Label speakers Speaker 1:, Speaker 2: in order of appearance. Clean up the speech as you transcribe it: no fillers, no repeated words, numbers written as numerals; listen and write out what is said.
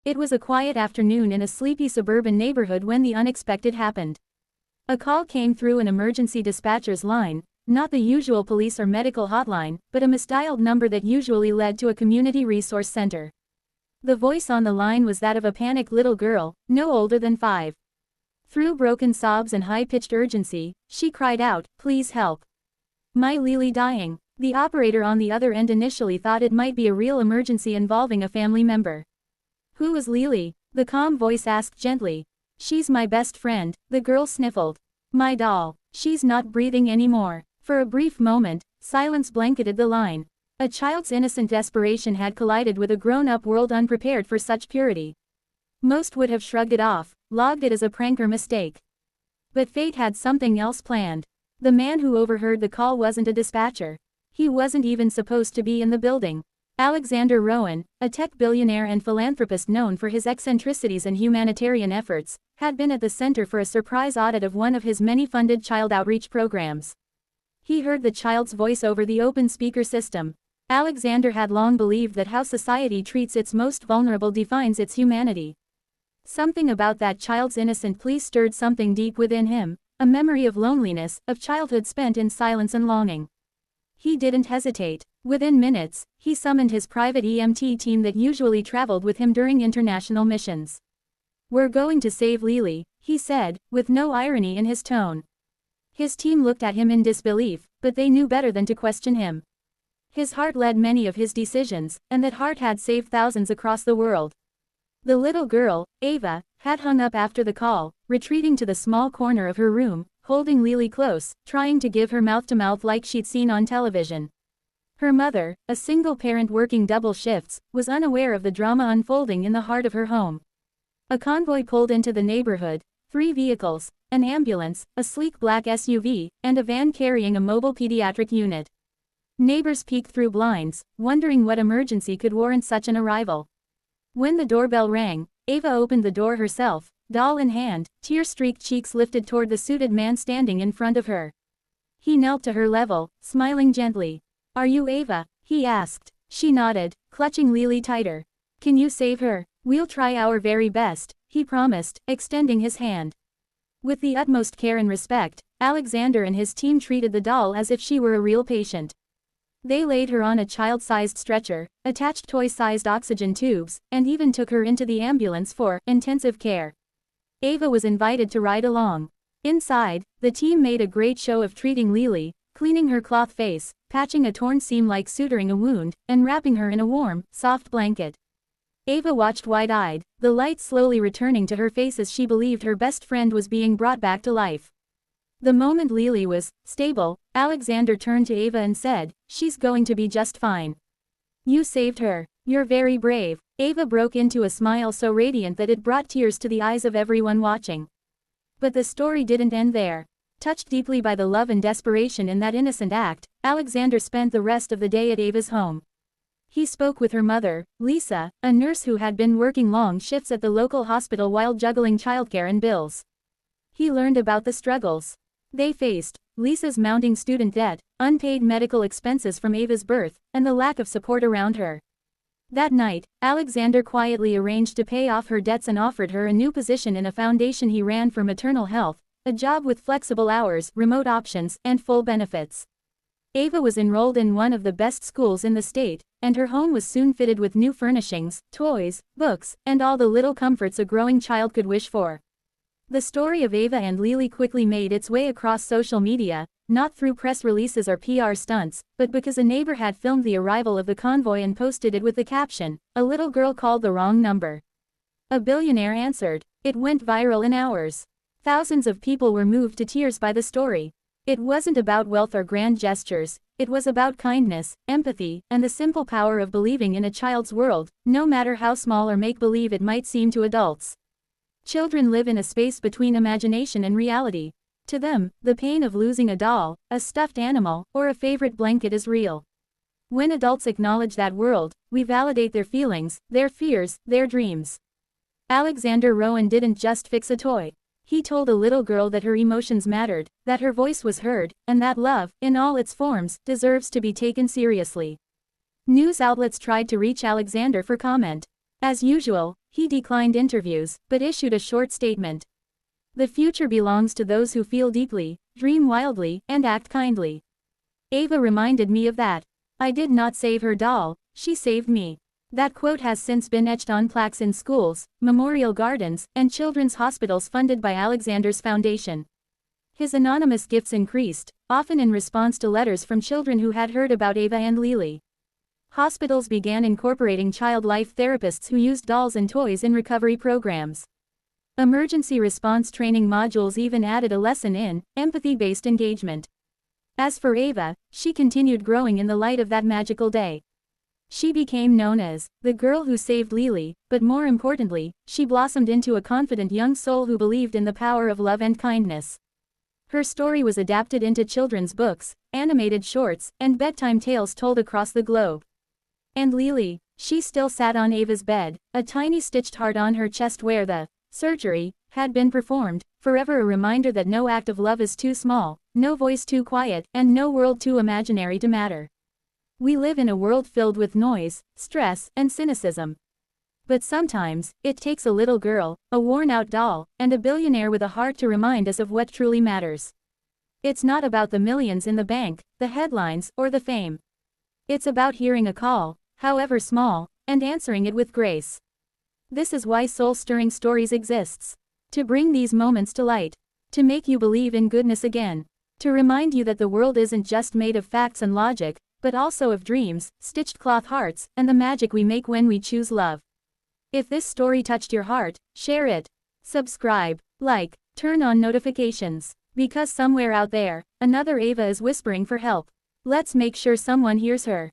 Speaker 1: It was a quiet afternoon in a sleepy suburban neighborhood when the unexpected happened. A call came through an emergency dispatcher's line, not the usual police or medical hotline, but a misdialed number that usually led to a community resource center. The voice on the line was that of a panicked little girl, no older than 5. Through broken sobs and high-pitched urgency, she cried out, "Please help. My Lyly dying." The operator on the other end initially thought it might be a real emergency involving a family member. "Who is Lyly?" the calm voice asked gently. "She's my best friend," the girl sniffled. "My doll. She's not breathing anymore." For a brief moment, silence blanketed the line. A child's innocent desperation had collided with a grown-up world unprepared for such purity. Most would have shrugged it off, logged it as a prank or mistake. But fate had something else planned. The man who overheard the call wasn't a dispatcher. He wasn't even supposed to be in the building. Alexander Rowan, a tech billionaire and philanthropist known for his eccentricities and humanitarian efforts, had been at the center for a surprise audit of one of his many funded child outreach programs. He heard the child's voice over the open speaker system. Alexander had long believed that how society treats its most vulnerable defines its humanity. Something about that child's innocent plea stirred something deep within him, a memory of loneliness, of childhood spent in silence and longing. He didn't hesitate. Within minutes, he summoned his private EMT team that usually traveled with him during international missions. "We're going to save Lyly," he said, with no irony in his tone. His team looked at him in disbelief, but they knew better than to question him. His heart led many of his decisions, and that heart had saved thousands across the world. The little girl, Ava, had hung up after the call, retreating to the small corner of her room, holding Lyly close, trying to give her mouth-to-mouth like she'd seen on television. Her mother, a single parent working double shifts, was unaware of the drama unfolding in the heart of her home. A convoy pulled into the neighborhood, 3 vehicles, an ambulance, a sleek black SUV, and a van carrying a mobile pediatric unit. Neighbors peeked through blinds, wondering what emergency could warrant such an arrival. When the doorbell rang, Ava opened the door herself, doll in hand, tear-streaked cheeks lifted toward the suited man standing in front of her. He knelt to her level, smiling gently. "Are you Ava?" he asked. She nodded, clutching Lyly tighter. "Can you save her?" "We'll try our very best," he promised, extending his hand. With the utmost care and respect, Alexander and his team treated the doll as if she were a real patient. They laid her on a child-sized stretcher, attached toy-sized oxygen tubes, and even took her into the ambulance for intensive care. Ava was invited to ride along. Inside, the team made a great show of treating Lyly, cleaning her cloth face, patching a torn seam like suturing a wound, and wrapping her in a warm, soft blanket. Ava watched wide-eyed, the light slowly returning to her face as she believed her best friend was being brought back to life. The moment Lyly was stable, Alexander turned to Ava and said, "She's going to be just fine. You saved her. You're very brave." Ava broke into a smile so radiant that it brought tears to the eyes of everyone watching. But the story didn't end there. Touched deeply by the love and desperation in that innocent act, Alexander spent the rest of the day at Ava's home. He spoke with her mother, Lisa, a nurse who had been working long shifts at the local hospital while juggling childcare and bills. He learned about the struggles they faced, Lisa's mounting student debt, unpaid medical expenses from Ava's birth, and the lack of support around her. That night, Alexander quietly arranged to pay off her debts and offered her a new position in a foundation he ran for maternal health, a job with flexible hours, remote options, and full benefits. Ava was enrolled in one of the best schools in the state, and her home was soon fitted with new furnishings, toys, books, and all the little comforts a growing child could wish for. The story of Ava and Lyly quickly made its way across social media, not through press releases or PR stunts, but because a neighbor had filmed the arrival of the convoy and posted it with the caption, "A little girl called the wrong number." A billionaire answered. It went viral in hours. Thousands of people were moved to tears by the story. It wasn't about wealth or grand gestures, it was about kindness, empathy, and the simple power of believing in a child's world, no matter how small or make-believe it might seem to adults. Children live in a space between imagination and reality. To them, the pain of losing a doll, a stuffed animal, or a favorite blanket is real. When adults acknowledge that world, we validate their feelings, their fears, their dreams. Alexander Rowan didn't just fix a toy. He told a little girl that her emotions mattered, that her voice was heard, and that love, in all its forms, deserves to be taken seriously. News outlets tried to reach Alexander for comment. As usual, he declined interviews, but issued a short statement. The future belongs to those who feel deeply, dream wildly, and act kindly. Ava reminded me of that. I did not save her doll, she saved me. That quote has since been etched on plaques in schools, memorial gardens, and children's hospitals funded by Alexander's Foundation. His anonymous gifts increased, often in response to letters from children who had heard about Ava and Lyly. Hospitals began incorporating child life therapists who used dolls and toys in recovery programs. Emergency response training modules even added a lesson in empathy-based engagement. As for Ava, she continued growing in the light of that magical day. She became known as the girl who saved Lyly, but more importantly, she blossomed into a confident young soul who believed in the power of love and kindness. Her story was adapted into children's books, animated shorts, and bedtime tales told across the globe. And Lyly, she still sat on Ava's bed, a tiny stitched heart on her chest where the surgery had been performed, forever a reminder that no act of love is too small, no voice too quiet, and no world too imaginary to matter. We live in a world filled with noise, stress, and cynicism. But sometimes, it takes a little girl, a worn-out doll, and a billionaire with a heart to remind us of what truly matters. It's not about the millions in the bank, the headlines, or the fame. It's about hearing a call, however small, and answering it with grace. This is why soul-stirring stories exists. To bring these moments to light. To make you believe in goodness again. To remind you that the world isn't just made of facts and logic, but also of dreams, stitched cloth hearts, and the magic we make when we choose love. If this story touched your heart, share it. Subscribe, like, turn on notifications. Because somewhere out there, another Ava is whispering for help. Let's make sure someone hears her.